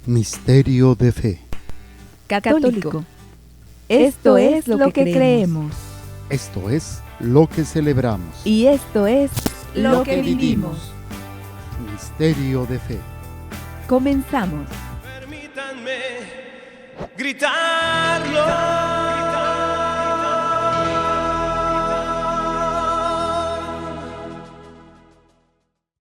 Misterio de fe. Católico. Esto es lo que creemos. Esto es lo que celebramos. Y esto es lo que vivimos. Misterio de fe. Comenzamos. Permítanme gritarlo.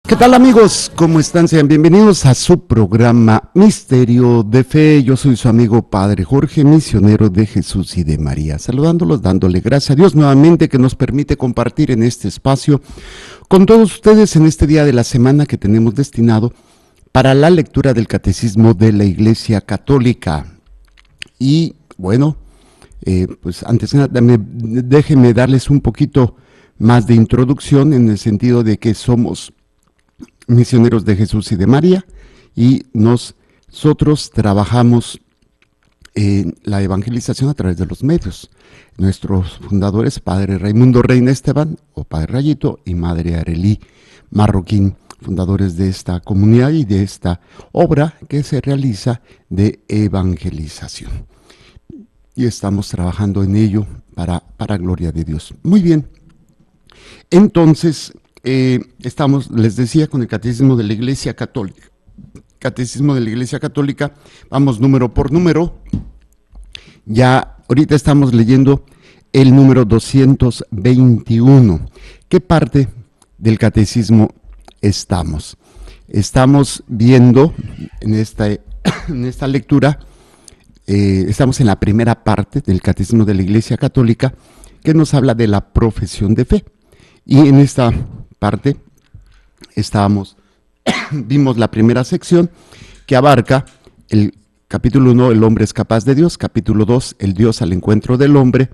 ¿Qué tal, amigos? ¿Cómo están? Sean bienvenidos a su programa Misterio de Fe. Yo soy su amigo Padre Jorge, misionero de Jesús y de María, saludándolos, dándole gracias a Dios nuevamente que nos permite compartir en este espacio con todos ustedes en este día de la semana que tenemos destinado para la lectura del Catecismo de la Iglesia Católica. Y bueno, pues antes de nada, déjenme darles un poquito más de introducción en el sentido de que somos misioneros de Jesús y de María, y nosotros trabajamos en la evangelización a través de los medios. Nuestros fundadores, Padre Raimundo Reina Esteban, o Padre Rayito, y Madre Arelí Marroquín, fundadores de esta comunidad y de esta obra que se realiza de evangelización. Y estamos trabajando en ello para gloria de Dios. Muy bien, entonces estamos, les decía, con el Catecismo de la Iglesia Católica. Catecismo de la Iglesia Católica, vamos número por número. Ya ahorita estamos leyendo el número 221. ¿Qué parte del Catecismo estamos? Estamos viendo en esta lectura, estamos en la primera parte del Catecismo de la Iglesia Católica, que nos habla de la profesión de fe. Y en esta parte vimos la primera sección que abarca el capítulo 1, el hombre es capaz de Dios, capítulo 2, el Dios al encuentro del hombre,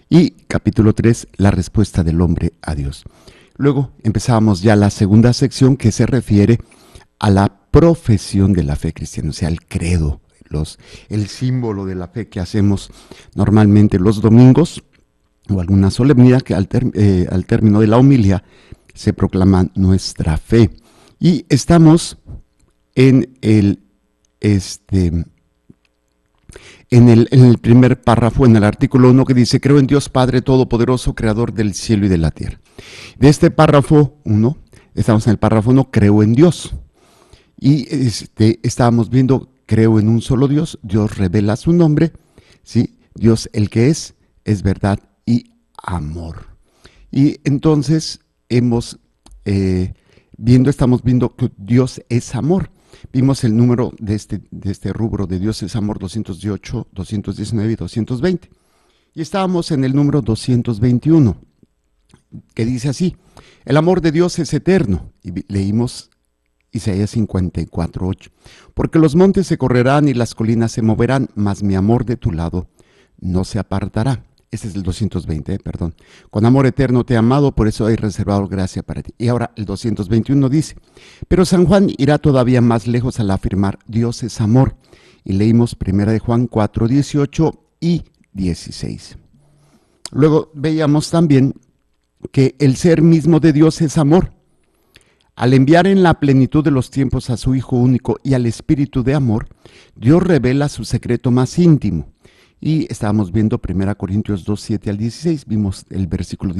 y capítulo 3, la respuesta del hombre a Dios. Luego empezábamos ya la segunda sección que se refiere a la profesión de la fe cristiana, o sea, el credo, el símbolo de la fe que hacemos normalmente los domingos, o alguna solemnidad que al término de la homilia se proclama nuestra fe. Y estamos en el primer párrafo, en el artículo 1, que dice: creo en Dios Padre Todopoderoso, Creador del cielo y de la tierra. De este párrafo 1, estamos en el párrafo 1, creo en Dios. Y estábamos viendo, creo en un solo Dios, Dios revela su nombre, ¿sí? Dios el que es verdad y amor. Y entonces estamos viendo que Dios es amor. Vimos el número de este rubro de Dios es amor 218, 219 y 220. Y estábamos en el número 221, que dice así: el amor de Dios es eterno. Y leímos Isaías 54:8. Porque los montes se correrán y las colinas se moverán, mas mi amor de tu lado no se apartará. Este es el 220, perdón. Con amor eterno te he amado, por eso he reservado gracia para ti. Y ahora el 221 dice: pero San Juan irá todavía más lejos al afirmar Dios es amor. Y leímos 1 de Juan 4, 18 y 16. Luego veíamos también que el ser mismo de Dios es amor. Al enviar en la plenitud de los tiempos a su Hijo único y al Espíritu de amor, Dios revela su secreto más íntimo. Y estábamos viendo 1 Corintios 2, 7 al 16, vimos el versículo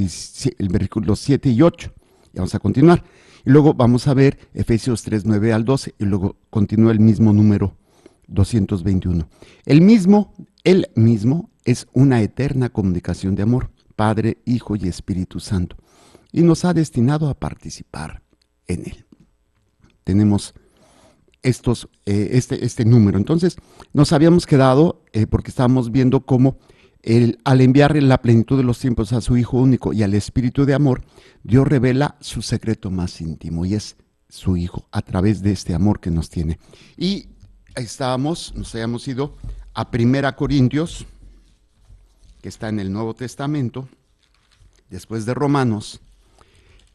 7 y 8, y vamos a continuar. Y luego vamos a ver Efesios 3, 9 al 12, y luego continúa el mismo número 221. Él mismo es una eterna comunicación de amor, Padre, Hijo y Espíritu Santo, y nos ha destinado a participar en él. Tenemos este número. Entonces nos habíamos quedado porque estábamos viendo cómo al enviar en la plenitud de los tiempos a su Hijo único y al Espíritu de amor, Dios revela su secreto más íntimo, y es su Hijo, a través de este amor que nos tiene. Y nos habíamos ido a 1 Corintios, que está en el Nuevo Testamento, después de Romanos.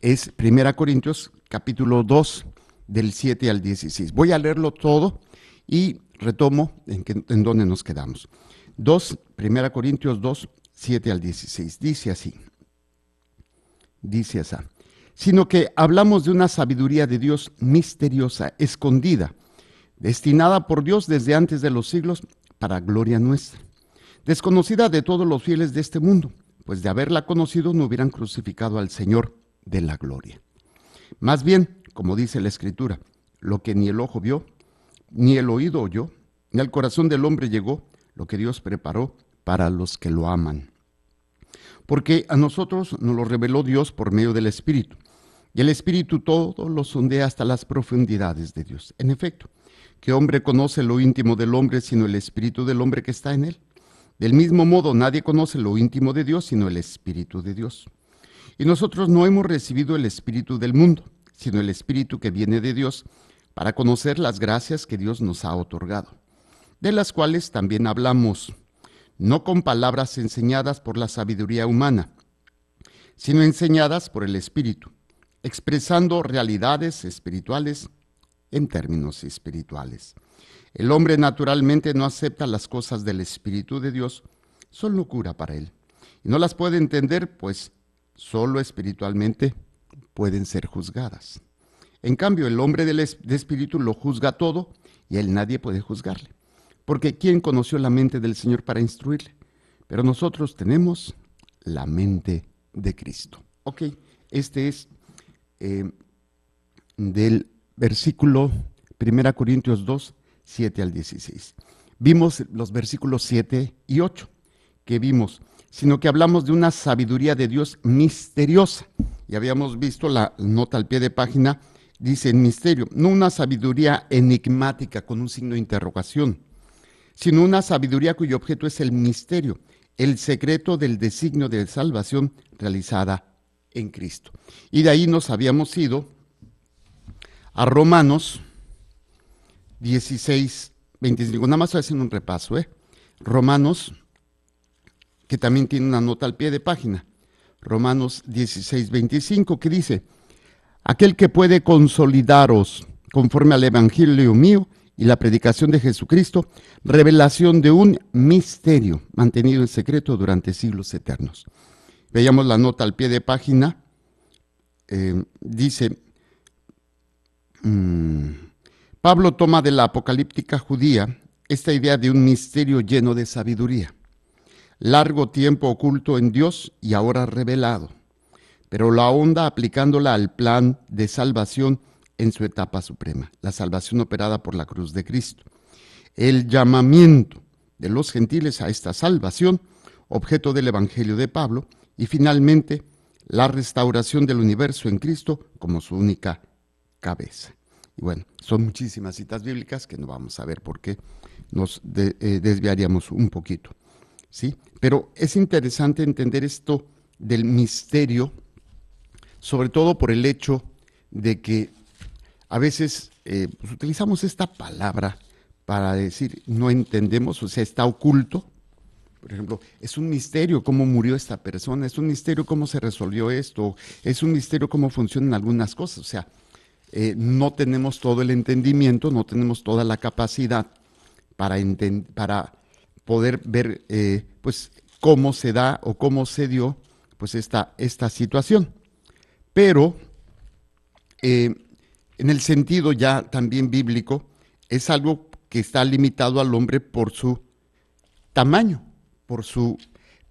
Es 1 Corintios capítulo 2, del 7 al 16. Voy a leerlo todo y retomo en donde nos quedamos. 1 Corintios 2, 7 al 16. Dice así: sino que hablamos de una sabiduría de Dios misteriosa, escondida, destinada por Dios desde antes de los siglos para gloria nuestra, desconocida de todos los fieles de este mundo, pues de haberla conocido no hubieran crucificado al Señor de la gloria. Más bien, como dice la Escritura, lo que ni el ojo vio, ni el oído oyó, ni al corazón del hombre llegó, lo que Dios preparó para los que lo aman. Porque a nosotros nos lo reveló Dios por medio del Espíritu, y el Espíritu todo lo sondea hasta las profundidades de Dios. En efecto, ¿qué hombre conoce lo íntimo del hombre sino el Espíritu del hombre que está en él? Del mismo modo, nadie conoce lo íntimo de Dios sino el Espíritu de Dios. Y nosotros no hemos recibido el Espíritu del mundo, sino el Espíritu que viene de Dios, para conocer las gracias que Dios nos ha otorgado, de las cuales también hablamos, no con palabras enseñadas por la sabiduría humana, sino enseñadas por el Espíritu, expresando realidades espirituales en términos espirituales. El hombre naturalmente no acepta las cosas del Espíritu de Dios, son locura para él, y no las puede entender, pues solo espiritualmente pueden ser juzgadas. En cambio, el hombre de Espíritu lo juzga todo, y a él nadie puede juzgarle. Porque ¿quién conoció la mente del Señor para instruirle? Pero nosotros tenemos la mente de Cristo. Ok, este es del versículo 1 Corintios 2, 7 al 16. Vimos los versículos 7 y 8, que vimos, sino que hablamos de una sabiduría de Dios misteriosa. Y habíamos visto la nota al pie de página, dice misterio, no una sabiduría enigmática con un signo de interrogación, sino una sabiduría cuyo objeto es el misterio, el secreto del designio de salvación realizada en Cristo. Y de ahí nos habíamos ido a Romanos 16, 25. Nada más voy haciendo un repaso, Romanos, que también tiene una nota al pie de página. Romanos 16, 25, que dice, aquel que puede consolidaros conforme al evangelio mío y la predicación de Jesucristo, revelación de un misterio mantenido en secreto durante siglos eternos. Veíamos la nota al pie de página, dice, Pablo toma de la apocalíptica judía esta idea de un misterio lleno de sabiduría, largo tiempo oculto en Dios y ahora revelado, pero la ahonda aplicándola al plan de salvación en su etapa suprema, la salvación operada por la cruz de Cristo. El llamamiento de los gentiles a esta salvación, objeto del Evangelio de Pablo, y finalmente la restauración del universo en Cristo como su única cabeza. Y bueno, son muchísimas citas bíblicas que no vamos a ver porque nos desviaríamos un poquito, ¿sí? Pero es interesante entender esto del misterio, sobre todo por el hecho de que a veces pues utilizamos esta palabra para decir no entendemos, o sea, está oculto. Por ejemplo, es un misterio cómo murió esta persona, es un misterio cómo se resolvió esto, es un misterio cómo funcionan algunas cosas. O sea, no tenemos todo el entendimiento, no tenemos toda la capacidad para poder ver pues cómo se da o cómo se dio pues esta situación. Pero en el sentido ya también bíblico, es algo que está limitado al hombre por su tamaño, por su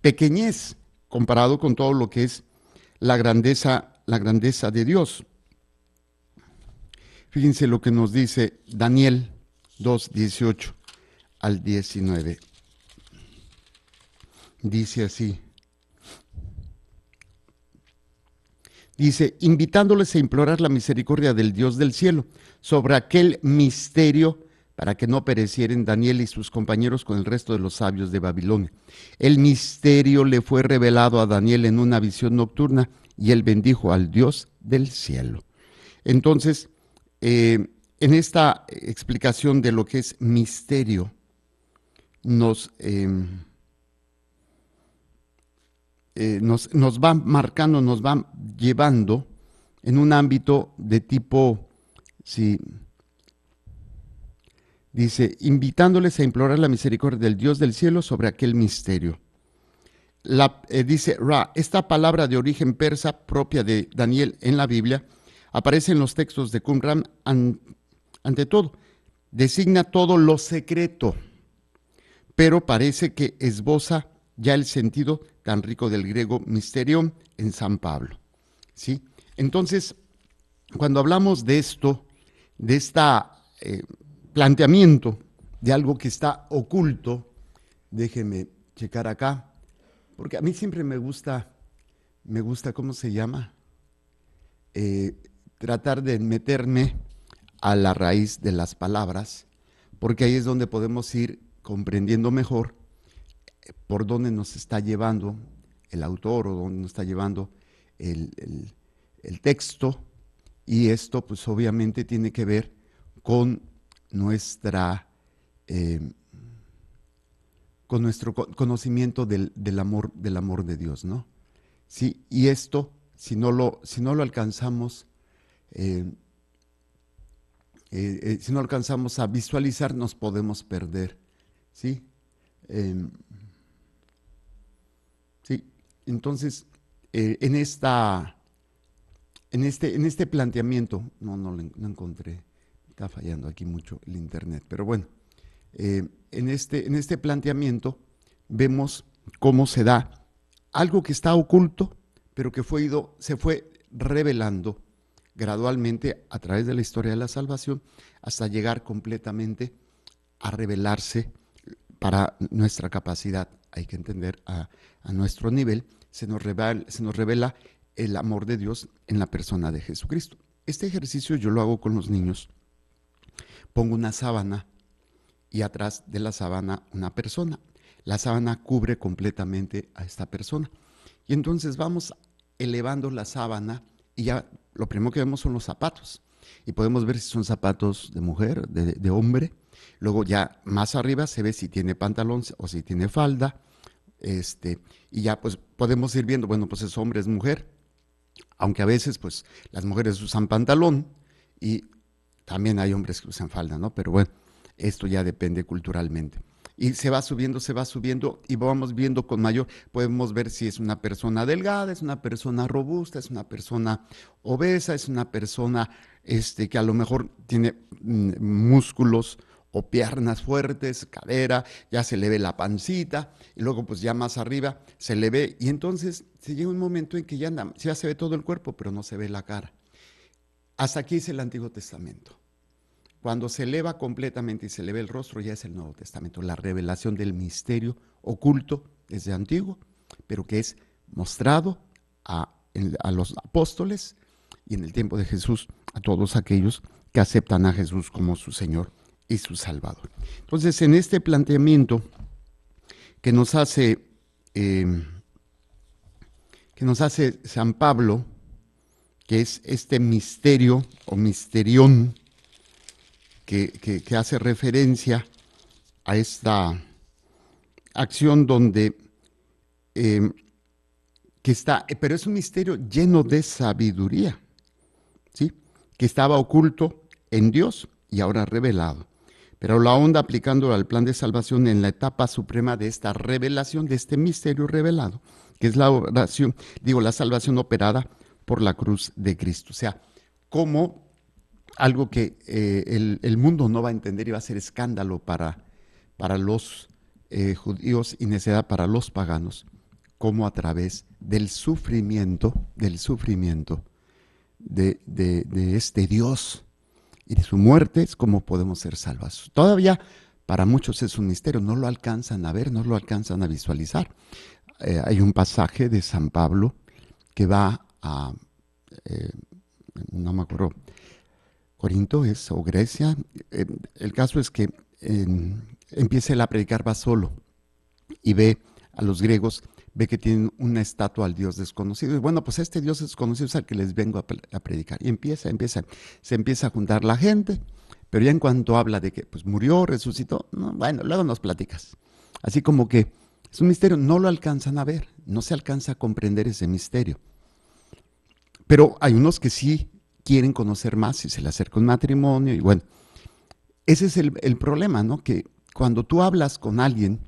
pequeñez, comparado con todo lo que es la grandeza de Dios. Fíjense lo que nos dice Daniel 2, 18 al 19. Dice así. Dice, invitándoles a implorar la misericordia del Dios del cielo sobre aquel misterio para que no perecieren Daniel y sus compañeros con el resto de los sabios de Babilonia. El misterio le fue revelado a Daniel en una visión nocturna y él bendijo al Dios del cielo. Entonces, en esta explicación de lo que es misterio, nos va marcando, nos va llevando en un ámbito de tipo, sí, dice, invitándoles a implorar la misericordia del Dios del cielo sobre aquel misterio. Dice Ra, esta palabra de origen persa propia de Daniel en la Biblia aparece en los textos de Qumran ante todo. designa todo lo secreto, pero parece que esboza ya el sentido tan rico del griego misterion en San Pablo, ¿sí? Entonces, cuando hablamos de esto, de esta planteamiento de algo que está oculto, déjeme checar acá, porque a mí siempre me gusta, ¿cómo se llama? Tratar de meterme a la raíz de las palabras, porque ahí es donde podemos ir comprendiendo mejor por dónde nos está llevando el autor o dónde nos está llevando el texto, y esto pues obviamente tiene que ver con nuestra con nuestro conocimiento del amor de Dios, ¿no? Sí, y esto, si no lo alcanzamos, si no alcanzamos a visualizar, nos podemos perder, ¿sí? Sí, entonces, en este planteamiento, no encontré, está fallando aquí mucho el internet, pero bueno, en este planteamiento vemos cómo se da algo que está oculto, pero que se fue revelando gradualmente a través de la historia de la salvación hasta llegar completamente a revelarse para nuestra capacidad. Hay que entender a nuestro nivel, se nos revela el amor de Dios en la persona de Jesucristo. Este ejercicio yo lo hago con los niños. Pongo una sábana y atrás de la sábana una persona. La sábana cubre completamente a esta persona. Y entonces vamos elevando la sábana y ya lo primero que vemos son los zapatos. Y podemos ver si son zapatos de mujer, de hombre. Luego ya más arriba se ve si tiene pantalón o si tiene falda. Y ya pues podemos ir viendo, bueno, pues es hombre, es mujer. Aunque a veces pues las mujeres usan pantalón y también hay hombres que usan falda, ¿no? Pero bueno, esto ya depende culturalmente. Y se va subiendo y vamos viendo con mayor, podemos ver si es una persona delgada, es una persona robusta, es una persona obesa, es una persona que a lo mejor tiene músculos o piernas fuertes, cadera, ya se le ve la pancita, y luego pues ya más arriba se le ve, y entonces se llega un momento en que ya se ve todo el cuerpo, pero no se ve la cara. Hasta aquí es el Antiguo Testamento. Cuando se eleva completamente y se le ve el rostro, ya es el Nuevo Testamento, la revelación del misterio oculto desde antiguo, pero que es mostrado a los apóstoles y en el tiempo de Jesús a todos aquellos que aceptan a Jesús como su Señor y su Salvador. Entonces, en este planteamiento que nos hace San Pablo, que es este misterio o misterión, que hace referencia a esta acción donde que está, pero es un misterio lleno de sabiduría, ¿sí? Que estaba oculto en Dios y ahora revelado. Pero la onda aplicándolo al plan de salvación en la etapa suprema de esta revelación, de este misterio revelado, que es la salvación operada por la cruz de Cristo. O sea, cómo algo que el mundo no va a entender y va a ser escándalo para los judíos y necedad para los paganos, como a través del sufrimiento de este Dios y de su muerte es como podemos ser salvados. Todavía para muchos es un misterio, no lo alcanzan a ver, no lo alcanzan a visualizar. Hay un pasaje de San Pablo que va a, no me acuerdo, Corinto es, o Grecia. El caso es que empieza él a predicar, va solo y ve a los griegos, ve que tienen una estatua al Dios desconocido. Y bueno, pues este Dios desconocido es al que les vengo a predicar. Y se empieza a juntar la gente, pero ya en cuanto habla de que pues murió, resucitó, no, bueno, luego nos platicas. Así como que es un misterio, no lo alcanzan a ver, no se alcanza a comprender ese misterio. Pero hay unos que sí quieren conocer más y se le acerca un matrimonio y bueno, ese es el problema, ¿no? Que cuando tú hablas con alguien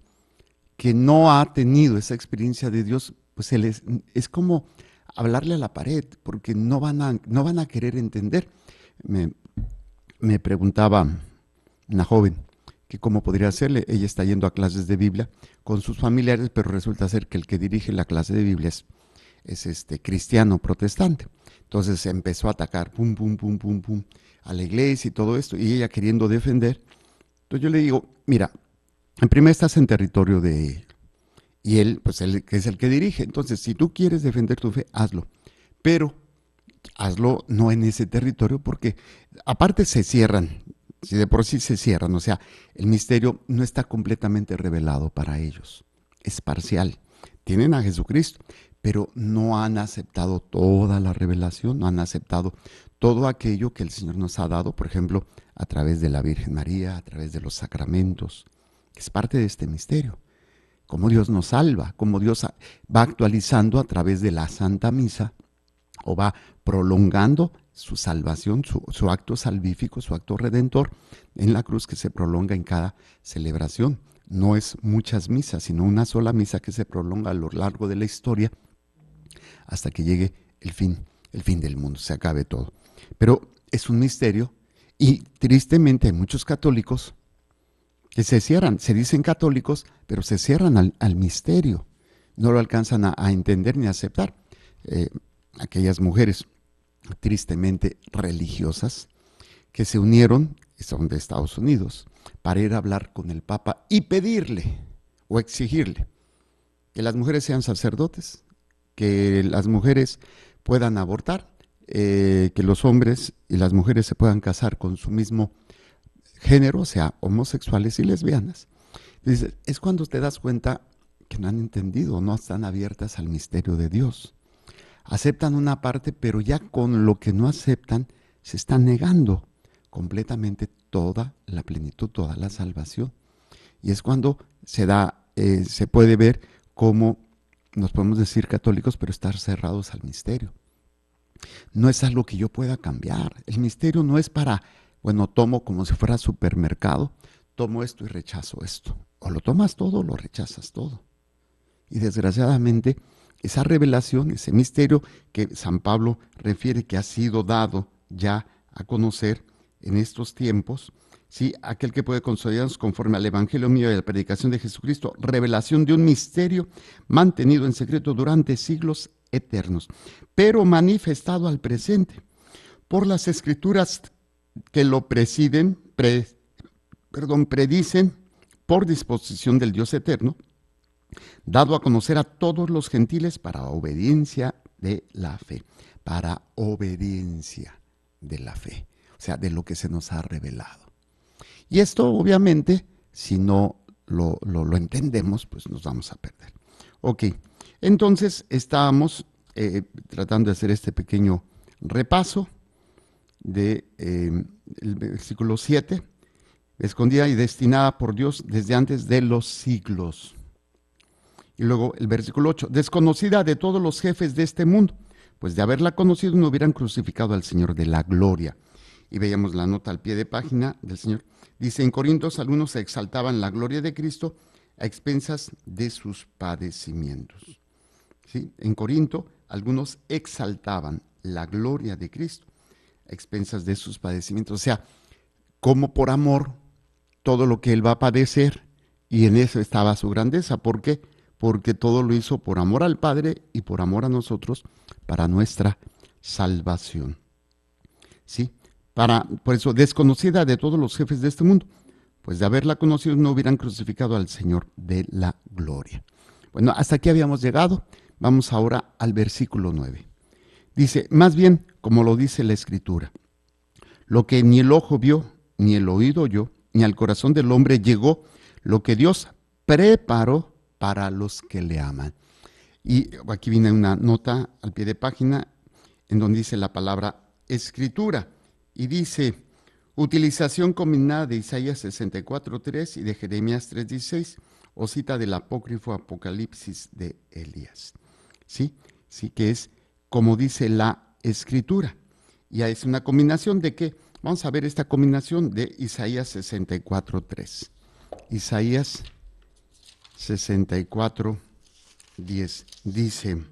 que no ha tenido esa experiencia de Dios, pues es como hablarle a la pared, porque no van a querer entender. Me preguntaba una joven, que cómo podría hacerle. Ella está yendo a clases de Biblia con sus familiares, pero resulta ser que el que dirige la clase de Biblia es cristiano protestante. Entonces empezó a atacar, pum, pum, pum, pum, pum, a la iglesia y todo esto, y ella queriendo defender. Entonces yo le digo, mira, en primer estás en territorio de él, y él, pues él que es el que dirige. Entonces, si tú quieres defender tu fe, hazlo, pero hazlo no en ese territorio, porque aparte se cierran, si de por sí se cierran, o sea, el misterio no está completamente revelado para ellos, es parcial. Tienen a Jesucristo, pero no han aceptado toda la revelación, no han aceptado todo aquello que el Señor nos ha dado, por ejemplo, a través de la Virgen María, a través de los sacramentos, que es parte de este misterio. Cómo Dios nos salva, cómo Dios va actualizando a través de la Santa Misa, o va prolongando su salvación, su acto salvífico, su acto redentor en la cruz, que se prolonga en cada celebración. No es muchas misas, sino una sola misa que se prolonga a lo largo de la historia hasta que llegue el fin del mundo, se acabe todo. Pero es un misterio, y tristemente hay muchos católicos que se cierran, se dicen católicos, pero se cierran al misterio, no lo alcanzan a entender ni a aceptar. Aquellas mujeres tristemente religiosas que se unieron, son de Estados Unidos, para ir a hablar con el Papa y pedirle o exigirle que las mujeres sean sacerdotes, que las mujeres puedan abortar, que los hombres y las mujeres se puedan casar con su mismo género, o sea, homosexuales y lesbianas. Entonces, es cuando te das cuenta que no han entendido, no están abiertas al misterio de Dios. Aceptan una parte, pero ya con lo que no aceptan se están negando completamente toda la plenitud, toda la salvación. Y es cuando se puede ver cómo nos podemos decir católicos, pero estar cerrados al misterio. No es algo que yo pueda cambiar. El misterio no es para, bueno, tomo como si fuera supermercado, tomo esto y rechazo esto. O lo tomas todo o lo rechazas todo. Y desgraciadamente, esa revelación, ese misterio que San Pablo refiere que ha sido dado ya a conocer en estos tiempos, ¿sí? Aquel que puede consolidarnos conforme al Evangelio mío y a la predicación de Jesucristo, revelación de un misterio mantenido en secreto durante siglos eternos, pero manifestado al presente por las Escrituras que lo predicen por disposición del Dios eterno, dado a conocer a todos los gentiles para obediencia de la fe, para obediencia de la fe, o sea, de lo que se nos ha revelado. Y esto, obviamente, si no lo entendemos, pues nos vamos a perder. Ok, entonces estábamos tratando de hacer este pequeño repaso del versículo 7, escondida y destinada por Dios desde antes de los siglos. Y luego el versículo 8, desconocida de todos los jefes de este mundo, pues de haberla conocido no hubieran crucificado al Señor de la gloria. Y veíamos la nota al pie de página del Señor. Dice, en Corintios algunos exaltaban la gloria de Cristo a expensas de sus padecimientos. ¿Sí? En Corinto algunos exaltaban la gloria de Cristo a expensas de sus padecimientos. O sea, como por amor, todo lo que Él va a padecer, y en eso estaba su grandeza. ¿Por qué? Porque todo lo hizo por amor al Padre y por amor a nosotros, para nuestra salvación. ¿Sí? Por eso, desconocida de todos los jefes de este mundo, pues de haberla conocido no hubieran crucificado al Señor de la gloria. Bueno, hasta aquí habíamos llegado. Vamos ahora al versículo 9. Dice, más bien, como lo dice la Escritura, lo que ni el ojo vio, ni el oído oyó, ni al corazón del hombre llegó, lo que Dios preparó para los que le aman. Y aquí viene una nota al pie de página en donde dice la palabra Escritura. Y dice, utilización combinada de Isaías 64:3 y de Jeremías 3:16, o cita del apócrifo Apocalipsis de Elías. ¿Sí? Sí, que es como dice la Escritura. Y es una combinación de ¿qué? Vamos a ver esta combinación de Isaías 64:3. Isaías 64:10 dice,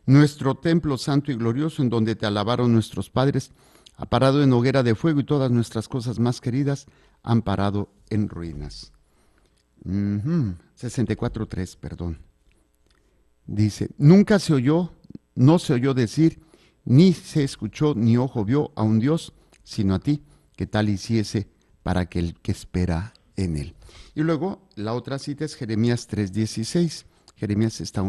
nuestro templo santo y glorioso en donde te alabaron nuestros padres, ha parado en hoguera de fuego y todas nuestras cosas más queridas han parado en ruinas. 64:3, perdón. Dice, nunca se oyó, no se oyó decir, ni se escuchó, ni ojo vio a un Dios, sino a ti, que tal hiciese para aquel que espera en él. Y luego la otra cita es Jeremías 3:16. Jeremías está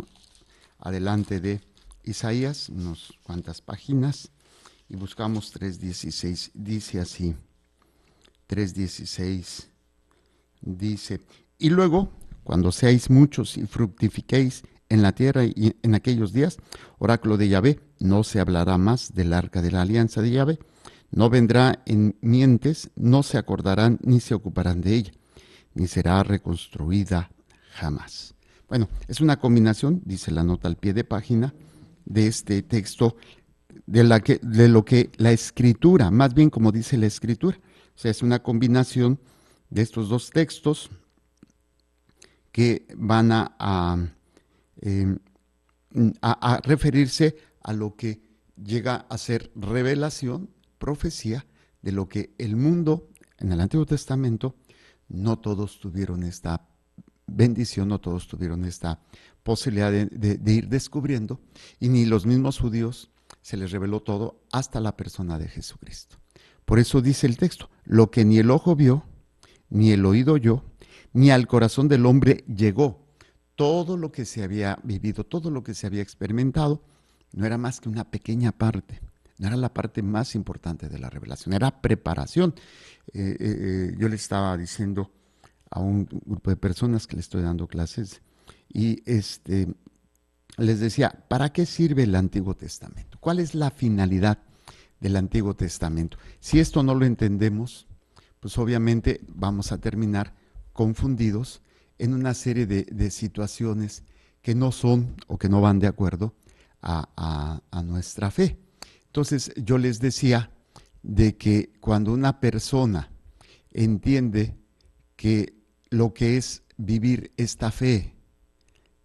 adelante de Isaías, unas cuantas páginas, y buscamos 3:16. Dice así, 3:16, dice, y luego, cuando seáis muchos y fructifiquéis en la tierra y en aquellos días, oráculo de Yahvé, no se hablará más del arca de la alianza de Yahvé, no vendrá en mientes, no se acordarán ni se ocuparán de ella, ni será reconstruida jamás. Bueno, es una combinación, dice la nota al pie de página, de este texto, de lo que la Escritura, más bien como dice la Escritura, o sea, es una combinación de estos dos textos que van a referirse a lo que llega a ser revelación, profecía, de lo que el mundo en el Antiguo Testamento, no todos tuvieron esta bendición, no todos tuvieron esta posibilidad de ir descubriendo, y ni los mismos judíos se les reveló todo hasta la persona de Jesucristo. Por eso dice el texto, lo que ni el ojo vio, ni el oído oyó, ni al corazón del hombre llegó. Todo lo que se había vivido, todo lo que se había experimentado, no era más que una pequeña parte, no era la parte más importante de la revelación, era preparación. Yo le estaba diciendo a un grupo de personas que le estoy dando clases y les decía, ¿para qué sirve el Antiguo Testamento? ¿Cuál es la finalidad del Antiguo Testamento? Si esto no lo entendemos, pues obviamente vamos a terminar confundidos en una serie de situaciones que no son o que no van de acuerdo a nuestra fe. Entonces yo les decía de que cuando una persona entiende que lo que es vivir esta fe,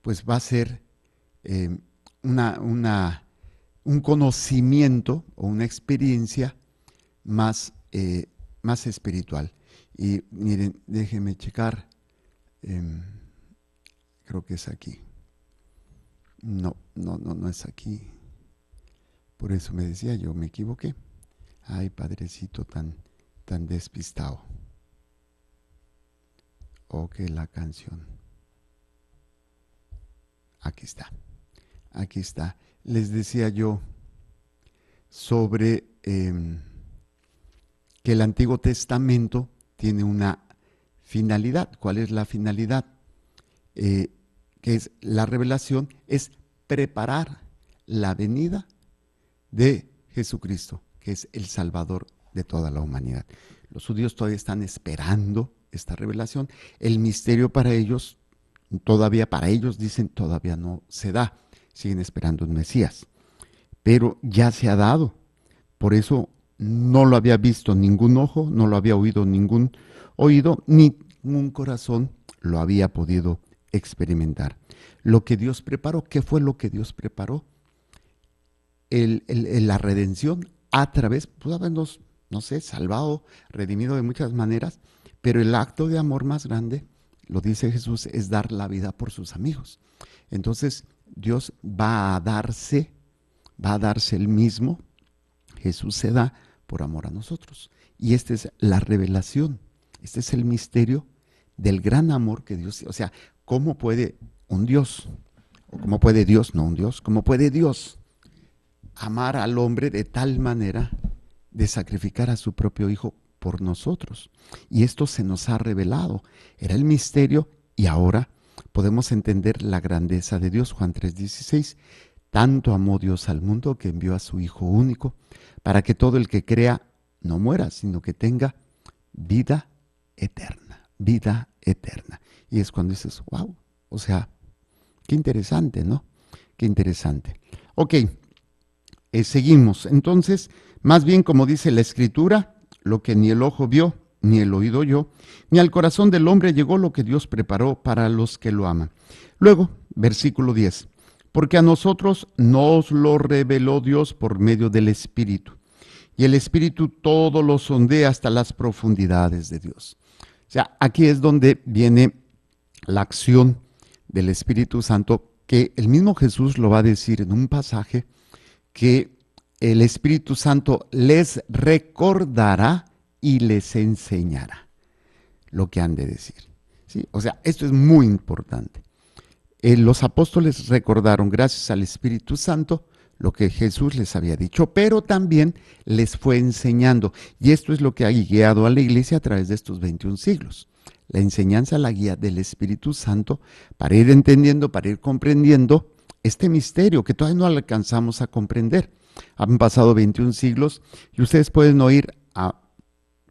pues va a ser un conocimiento o una experiencia más espiritual. Y miren, déjenme checar, creo que es aquí. No es aquí. Por eso me decía yo, me equivoqué. Ay, padrecito tan despistado. Ok, la canción. Aquí está. Les decía yo sobre que el Antiguo Testamento tiene una finalidad. ¿Cuál es la finalidad? Que es la revelación, es preparar la venida de Jesucristo, que es el Salvador de toda la humanidad. Los judíos todavía están esperando esta revelación. El misterio para ellos, dicen, todavía no se da. Siguen esperando un Mesías. Pero ya se ha dado. Por eso no lo había visto ningún ojo, no lo había oído ningún oído, ni ningún corazón lo había podido experimentar. Lo que Dios preparó, ¿qué fue lo que Dios preparó? La redención a través, pudo habernos, salvado, redimido de muchas maneras, pero el acto de amor más grande, lo dice Jesús, es dar la vida por sus amigos. Entonces, Dios va a darse el mismo. Jesús se da por amor a nosotros. Y esta es la revelación, este es el misterio del gran amor que Dios, o sea, ¿cómo puede un Dios, o cómo puede Dios, no un Dios, cómo puede Dios amar al hombre de tal manera de sacrificar a su propio Hijo por nosotros? Y esto se nos ha revelado, era el misterio, y ahora podemos entender la grandeza de Dios. Juan 3:16, tanto amó Dios al mundo que envió a su Hijo único, para que todo el que crea no muera, sino que tenga vida eterna, vida eterna. Y es cuando dices, wow, o sea, qué interesante, ¿no? Qué interesante. Ok, seguimos. Entonces, más bien como dice la Escritura, lo que ni el ojo vio, ni el oído oyó, ni al corazón del hombre llegó lo que Dios preparó para los que lo aman. Luego, versículo 10, porque a nosotros nos lo reveló Dios por medio del Espíritu. y el Espíritu todo lo sondea hasta las profundidades de Dios. O sea, aquí es donde viene la acción del Espíritu Santo, que el mismo Jesús lo va a decir en un pasaje, que el Espíritu Santo les recordará y les enseñará lo que han de decir. ¿Sí? O sea, esto es muy importante. Los apóstoles recordaron, gracias al Espíritu Santo, lo que Jesús les había dicho, pero también les fue enseñando. Y esto es lo que ha guiado a la iglesia a través de estos 21 siglos. La enseñanza, la guía del Espíritu Santo para ir entendiendo, para ir comprendiendo este misterio que todavía no alcanzamos a comprender. Han pasado 21 siglos y ustedes pueden oír a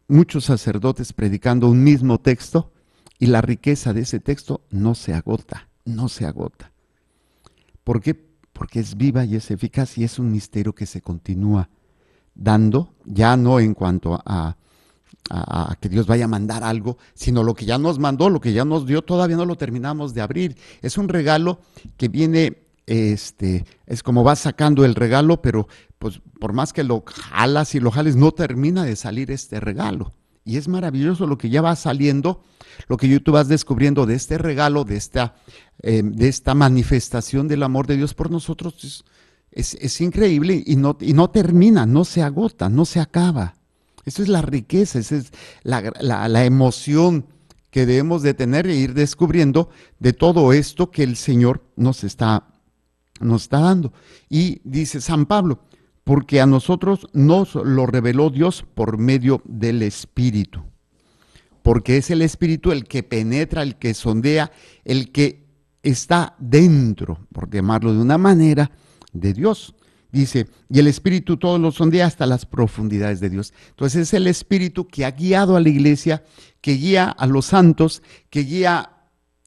muchos sacerdotes predicando un mismo texto y la riqueza de ese texto no se agota, no se agota. ¿Por qué? Porque es viva y es eficaz y es un misterio que se continúa dando, ya no en cuanto a que Dios vaya a mandar algo, sino lo que ya nos mandó, lo que ya nos dio, todavía no lo terminamos de abrir. Es un regalo que viene, es como vas sacando el regalo, pero pues por más que lo jalas y lo jales, no termina de salir este regalo. Y es maravilloso lo que ya va saliendo, lo que tú vas descubriendo de este regalo, de esta manifestación del amor de Dios por nosotros. Es increíble y no termina, no se agota, no se acaba. Esa es la riqueza, esa es la emoción que debemos de tener e ir descubriendo de todo esto que el Señor nos está dando. Y dice San Pablo, porque a nosotros nos lo reveló Dios por medio del Espíritu. Porque es el Espíritu el que penetra, el que sondea, el que está dentro, por llamarlo de una manera, de Dios. Dice, y el Espíritu todo lo sondea hasta las profundidades de Dios. Entonces es el Espíritu que ha guiado a la iglesia, que guía a los santos, que guía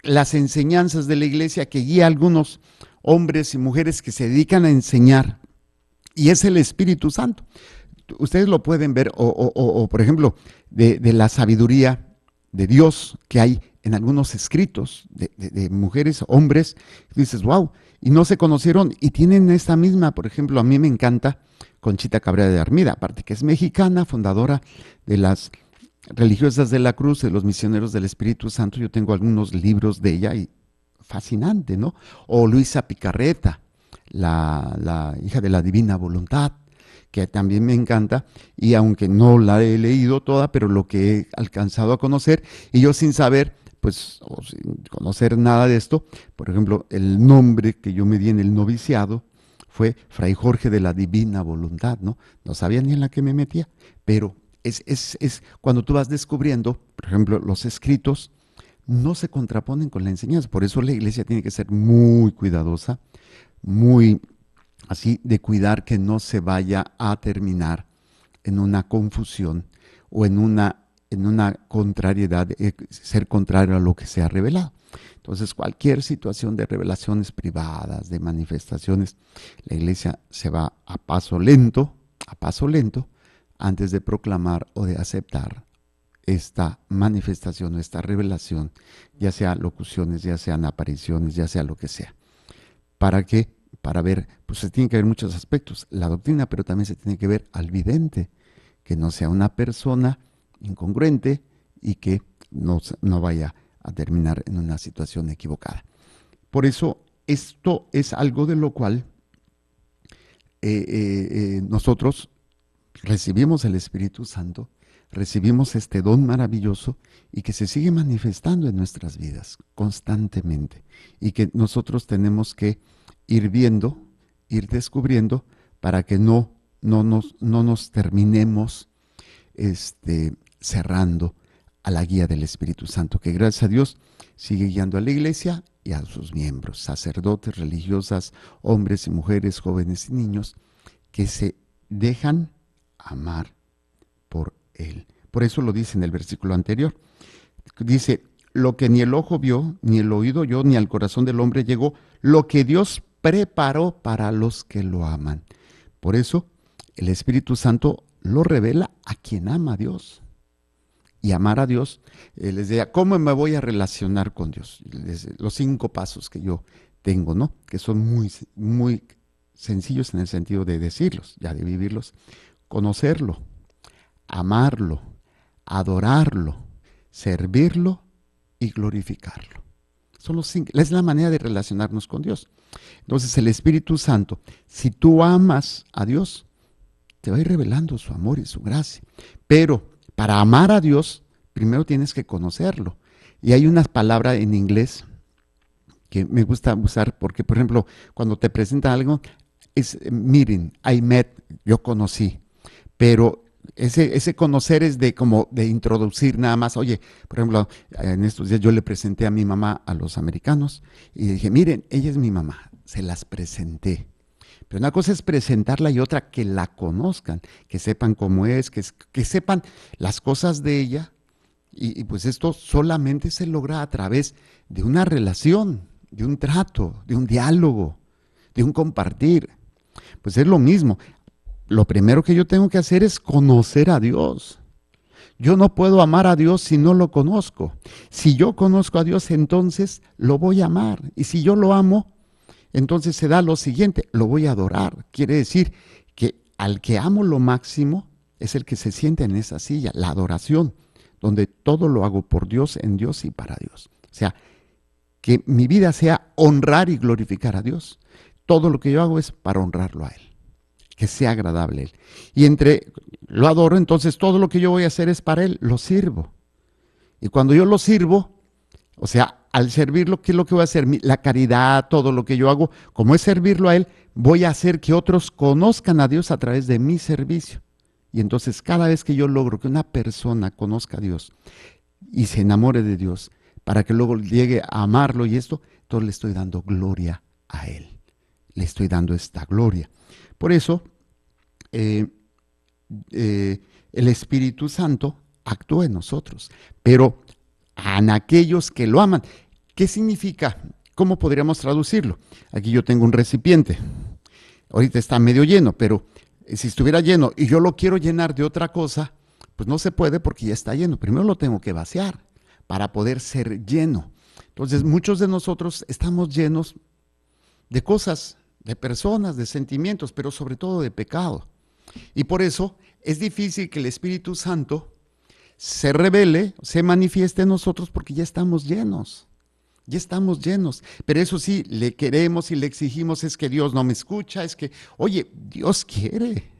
las enseñanzas de la iglesia, que guía a algunos hombres y mujeres que se dedican a enseñar. Y es el Espíritu Santo. Ustedes lo pueden ver, o por ejemplo, de la sabiduría de Dios que hay en algunos escritos de mujeres, hombres, dices, wow, y no se conocieron y tienen esta misma, por ejemplo, a mí me encanta Conchita Cabrera de Armida, aparte que es mexicana, fundadora de las religiosas de la cruz, de los misioneros del Espíritu Santo. Yo tengo algunos libros de ella y fascinante, ¿no? O Luisa Picarreta, la hija de la Divina Voluntad, que también me encanta, y aunque no la he leído toda, pero lo que he alcanzado a conocer, y yo sin saber, pues, o sin conocer nada de esto, por ejemplo, el nombre que yo me di en el noviciado fue Fray Jorge de la Divina Voluntad, ¿no? No sabía ni en la que me metía, pero es cuando tú vas descubriendo, por ejemplo, los escritos no se contraponen con la enseñanza, por eso la iglesia tiene que ser muy cuidadosa, muy así de cuidar que no se vaya a terminar en una confusión o en una contrariedad, ser contrario a lo que se ha revelado. Entonces, cualquier situación de revelaciones privadas, de manifestaciones, la iglesia se va a paso lento, antes de proclamar o de aceptar esta manifestación o esta revelación, ya sea locuciones, ya sean apariciones, ya sea lo que sea. ¿Para qué? Para ver, pues se tiene que ver muchos aspectos, la doctrina, pero también se tiene que ver al vidente, que no sea una persona incongruente y que no vaya a terminar en una situación equivocada. Por eso, esto es algo de lo cual nosotros recibimos el Espíritu Santo, recibimos este don maravilloso y que se sigue manifestando en nuestras vidas constantemente y que nosotros tenemos que ir viendo, ir descubriendo para que no nos terminemos cerrando a la guía del Espíritu Santo, que gracias a Dios sigue guiando a la iglesia y a sus miembros, sacerdotes, religiosas, hombres y mujeres, jóvenes y niños, que se dejan amar por Él. Por eso lo dice en el versículo anterior. Dice, lo que ni el ojo vio, ni el oído oyó, ni al corazón del hombre llegó, lo que Dios preparó para los que lo aman. Por eso, el Espíritu Santo lo revela a quien ama a Dios. Y amar a Dios, les decía, ¿cómo me voy a relacionar con Dios? Los 5 pasos que yo tengo, ¿no? Que son muy, muy sencillos en el sentido de decirlos, ya de vivirlos. conocerlo, amarlo, adorarlo, servirlo y glorificarlo. Es la manera de relacionarnos con Dios. Entonces el Espíritu Santo, si tú amas a Dios, te va a ir revelando su amor y su gracia. Pero para amar a Dios, primero tienes que conocerlo. Y hay una palabra en inglés que me gusta usar porque, por ejemplo, cuando te presenta algo, es meeting, I met, yo conocí. Pero ese conocer es como de introducir nada más. Oye, por ejemplo, en estos días yo le presenté a mi mamá a los americanos y dije, miren, ella es mi mamá, se las presenté. Pero una cosa es presentarla y otra que la conozcan, que sepan cómo es, que sepan las cosas de ella. Y pues esto solamente se logra a través de una relación, de un trato, de un diálogo, de un compartir. Pues es lo mismo. Lo primero que yo tengo que hacer es conocer a Dios. Yo no puedo amar a Dios si no lo conozco. Si yo conozco a Dios, entonces lo voy a amar. Y si yo lo amo, entonces se da lo siguiente, lo voy a adorar. Quiere decir que al que amo lo máximo es el que se siente en esa silla, la adoración, donde todo lo hago por Dios, en Dios y para Dios. O sea, que mi vida sea honrar y glorificar a Dios. Todo lo que yo hago es para honrarlo a Él, que sea agradable a Él. Y lo adoro, entonces todo lo que yo voy a hacer es para Él, lo sirvo. Y cuando yo lo sirvo, o sea, al servirlo, ¿qué es lo que voy a hacer? La caridad, todo lo que yo hago, como es servirlo a Él, voy a hacer que otros conozcan a Dios a través de mi servicio. Y entonces cada vez que yo logro que una persona conozca a Dios y se enamore de Dios, para que luego llegue a amarlo y esto, entonces le estoy dando gloria a Él. Le estoy dando esta gloria. Por eso, el Espíritu Santo actúa en nosotros, pero en aquellos que lo aman. ¿Qué significa? ¿Cómo podríamos traducirlo? Aquí yo tengo un recipiente. Ahorita está medio lleno, pero si estuviera lleno y yo lo quiero llenar de otra cosa, pues no se puede porque ya está lleno. Primero lo tengo que vaciar para poder ser lleno. Entonces, muchos de nosotros estamos llenos de cosas, de personas, de sentimientos, pero sobre todo de pecado. Y por eso es difícil que el Espíritu Santo se revele, se manifieste en nosotros porque ya estamos llenos. Ya estamos llenos, pero eso sí, le queremos y le exigimos, es que Dios no me escucha, es que, oye, Dios quiere.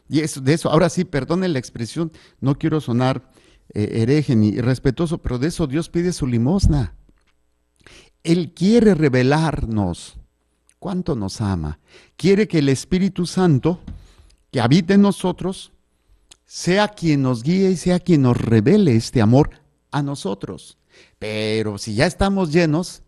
Y de eso, ahora sí, perdone la expresión, no quiero sonar hereje ni irrespetuoso, pero de eso Dios pide su limosna. Él quiere revelarnos cuánto nos ama. Quiere que el Espíritu Santo, que habite en nosotros, sea quien nos guíe y sea quien nos revele este amor a nosotros. Pero si ya estamos llenos,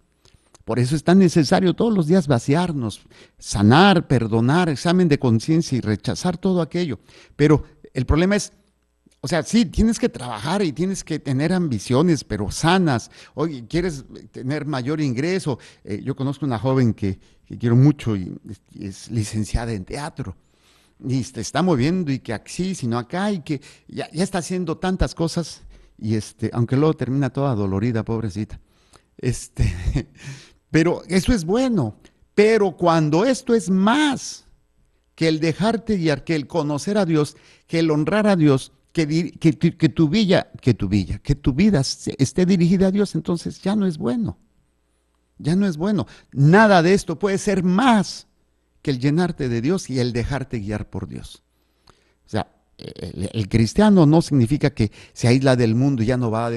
por eso es tan necesario todos los días vaciarnos, sanar, perdonar, examen de conciencia y rechazar todo aquello. Pero el problema es, o sea, sí, tienes que trabajar y tienes que tener ambiciones, pero sanas. Oye, quieres tener mayor ingreso. Yo conozco una joven que quiero mucho y es licenciada en teatro. Y se está moviendo y que aquí, sino acá, y que ya está haciendo tantas cosas. Y aunque luego termina toda dolorida, pobrecita. Pero eso es bueno. Pero cuando esto es más que el dejarte guiar, que el conocer a Dios, que el honrar a Dios, que tu vida esté dirigida a Dios, entonces ya no es bueno. Ya no es bueno. Nada de esto puede ser más que el llenarte de Dios y el dejarte guiar por Dios. O sea, el cristiano no significa que se aísla del mundo y ya no va a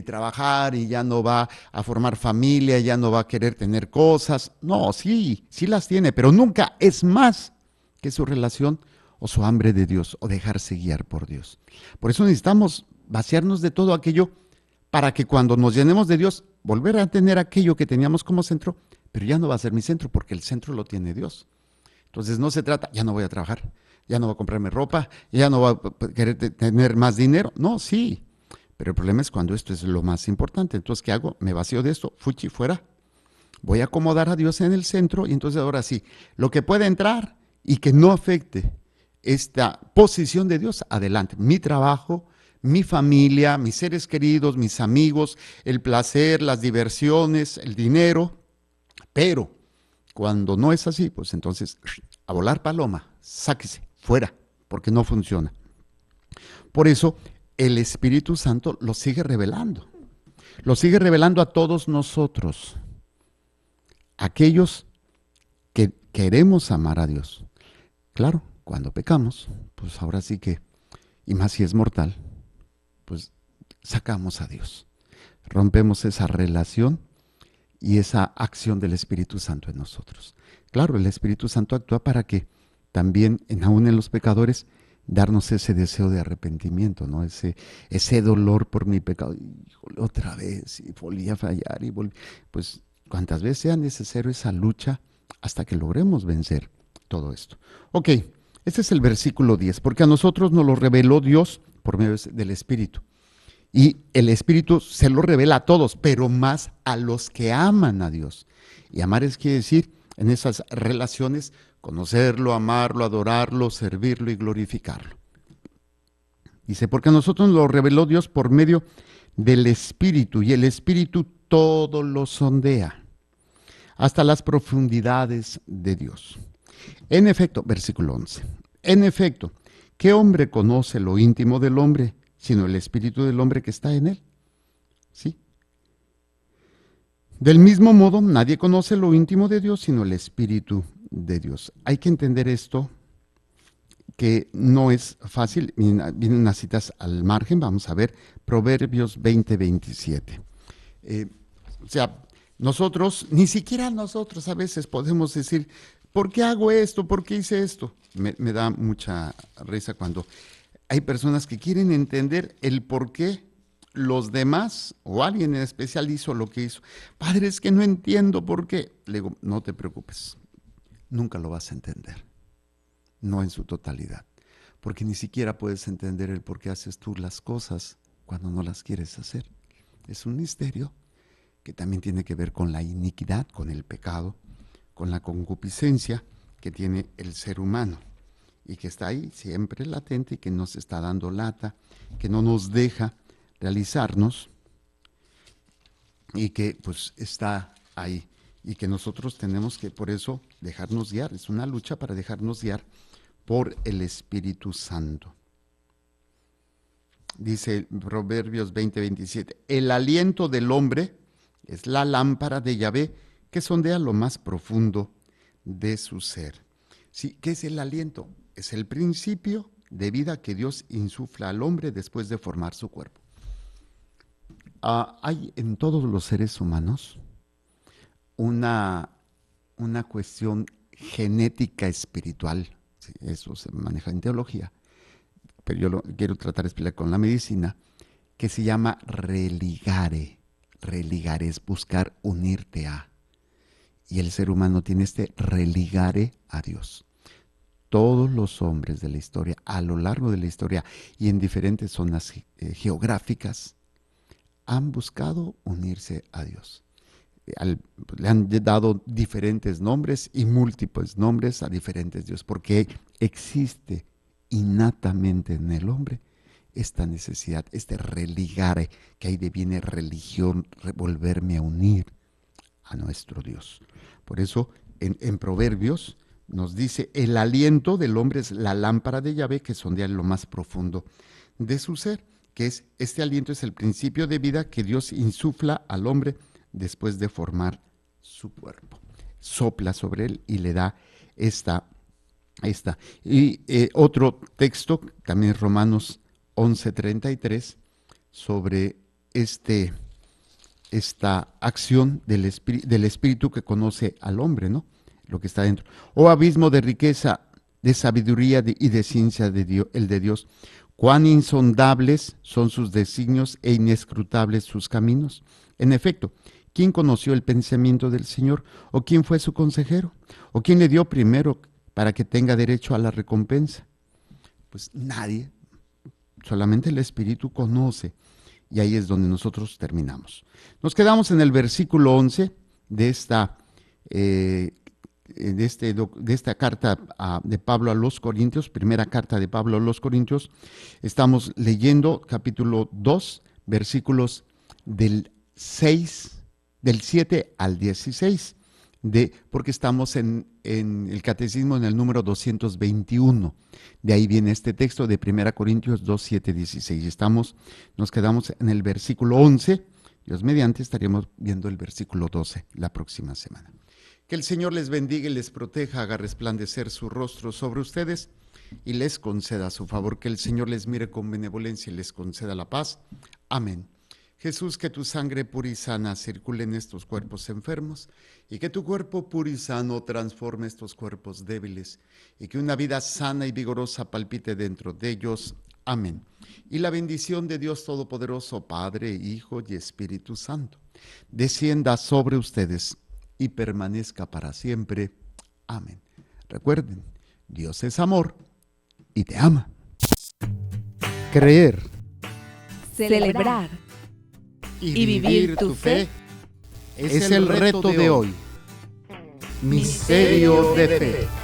trabajar y ya no va a formar familia, ya no va a querer tener cosas. No, sí las tiene, pero nunca es más que su relación o su hambre de Dios o dejarse guiar por Dios. Por eso necesitamos vaciarnos de todo aquello para que cuando nos llenemos de Dios, volver a tener aquello que teníamos como centro, pero ya no va a ser mi centro porque el centro lo tiene Dios. Entonces no se trata, ya no voy a trabajar, ya no voy a comprarme ropa, ya no voy a querer tener más dinero. No, sí, pero el problema es cuando esto es lo más importante. Entonces, ¿qué hago? Me vacío de esto, fuchi, fuera. Voy a acomodar a Dios en el centro y entonces ahora sí, lo que puede entrar y que no afecte esta posición de Dios, adelante. Mi trabajo, mi familia, mis seres queridos, mis amigos, el placer, las diversiones, el dinero. Pero cuando no es así, pues entonces a volar paloma, sáquese, fuera, porque no funciona. Por eso el Espíritu Santo lo sigue revelando a todos nosotros, aquellos que queremos amar a Dios. Claro, cuando pecamos, pues ahora sí que, y más si es mortal, pues sacamos a Dios, rompemos esa relación y esa acción del Espíritu Santo en nosotros. Claro, el Espíritu Santo actúa para que también, aún en los pecadores, darnos ese deseo de arrepentimiento, ¿no? Ese dolor por mi pecado. Híjole, otra vez, y volví a fallar, pues cuantas veces sea necesario esa lucha hasta que logremos vencer todo esto. Ok, este es el versículo 10, porque a nosotros nos lo reveló Dios por medio del Espíritu. Y el Espíritu se lo revela a todos, pero más a los que aman a Dios. Y amar quiere decir, en esas relaciones, conocerlo, amarlo, adorarlo, servirlo y glorificarlo. Dice, porque a nosotros nos lo reveló Dios por medio del Espíritu, y el Espíritu todo lo sondea, hasta las profundidades de Dios. En efecto, versículo 11, en efecto, ¿qué hombre conoce lo íntimo del hombre, sino el espíritu del hombre que está en él? ¿Sí? Del mismo modo, nadie conoce lo íntimo de Dios, sino el Espíritu de Dios. Hay que entender esto, que no es fácil. Vienen unas citas al margen, vamos a ver, Proverbios 20:27. O sea, nosotros, ni siquiera nosotros a veces podemos decir, ¿por qué hago esto? ¿Por qué hice esto? Me da mucha risa cuando hay personas que quieren entender el por qué los demás o alguien en especial hizo lo que hizo. Padre, es que no entiendo por qué. Le digo, no te preocupes, nunca lo vas a entender, no en su totalidad, porque ni siquiera puedes entender el por qué haces tú las cosas cuando no las quieres hacer. Es un misterio que también tiene que ver con la iniquidad, con el pecado, con la concupiscencia que tiene el ser humano y que está ahí siempre latente y que nos está dando lata, que no nos deja realizarnos y que pues está ahí y que nosotros tenemos que por eso dejarnos guiar. Es una lucha para dejarnos guiar por el Espíritu Santo. Dice Proverbios 20:27, el aliento del hombre es la lámpara de Yahvé que sondea lo más profundo de su ser. Sí, ¿qué es el aliento? Es el principio de vida que Dios insufla al hombre después de formar su cuerpo. Hay en todos los seres humanos una cuestión genética espiritual, sí, eso se maneja en teología, pero yo lo quiero tratar de explicar con la medicina, que se llama religare. Religare es buscar unirte a. Y el ser humano tiene este religare a Dios. Todos los hombres de la historia, a lo largo de la historia y en diferentes zonas geográficas, han buscado unirse a Dios. Le han dado diferentes nombres y múltiples nombres a diferentes dioses, porque existe innatamente en el hombre esta necesidad, este religare, que ahí deviene religión, volverme a unir a nuestro Dios. Por eso en Proverbios nos dice, el aliento del hombre es la lámpara de Yahvé que sondea lo más profundo de su ser, que es, este aliento es el principio de vida que Dios insufla al hombre después de formar su cuerpo. Sopla sobre él y le da esta. Y otro texto, también Romanos 11:33, sobre esta acción del Espíritu que conoce al hombre, ¿no? Lo que está dentro. Oh abismo de riqueza, de sabiduría y de ciencia de Dios, el de Dios. Cuán insondables son sus designios e inescrutables sus caminos. En efecto, ¿quién conoció el pensamiento del Señor? ¿O quién fue su consejero? ¿O quién le dio primero para que tenga derecho a la recompensa? Pues nadie, solamente el Espíritu conoce. Y ahí es donde nosotros terminamos. Nos quedamos en el versículo 11 de esta carta de Pablo a los Corintios, primera carta de Pablo a los Corintios. Estamos leyendo capítulo 2, versículos del 7 al 16. porque estamos en el Catecismo en el número 221. De ahí viene este texto de 1 Corintios 2, 7, 16. Nos quedamos en el versículo 11. Dios mediante estaremos viendo el versículo 12 la próxima semana. Que el Señor les bendiga y les proteja, haga resplandecer su rostro sobre ustedes y les conceda su favor. Que el Señor les mire con benevolencia y les conceda la paz. Amén. Jesús, que tu sangre pura y sana circule en estos cuerpos enfermos y que tu cuerpo puro y sano transforme estos cuerpos débiles y que una vida sana y vigorosa palpite dentro de ellos. Amén. Y la bendición de Dios Todopoderoso, Padre, Hijo y Espíritu Santo, descienda sobre ustedes y permanezca para siempre. Amén. Recuerden, Dios es amor y te ama. Creer, celebrar y vivir tu fe es el reto de hoy. Misterio de fe.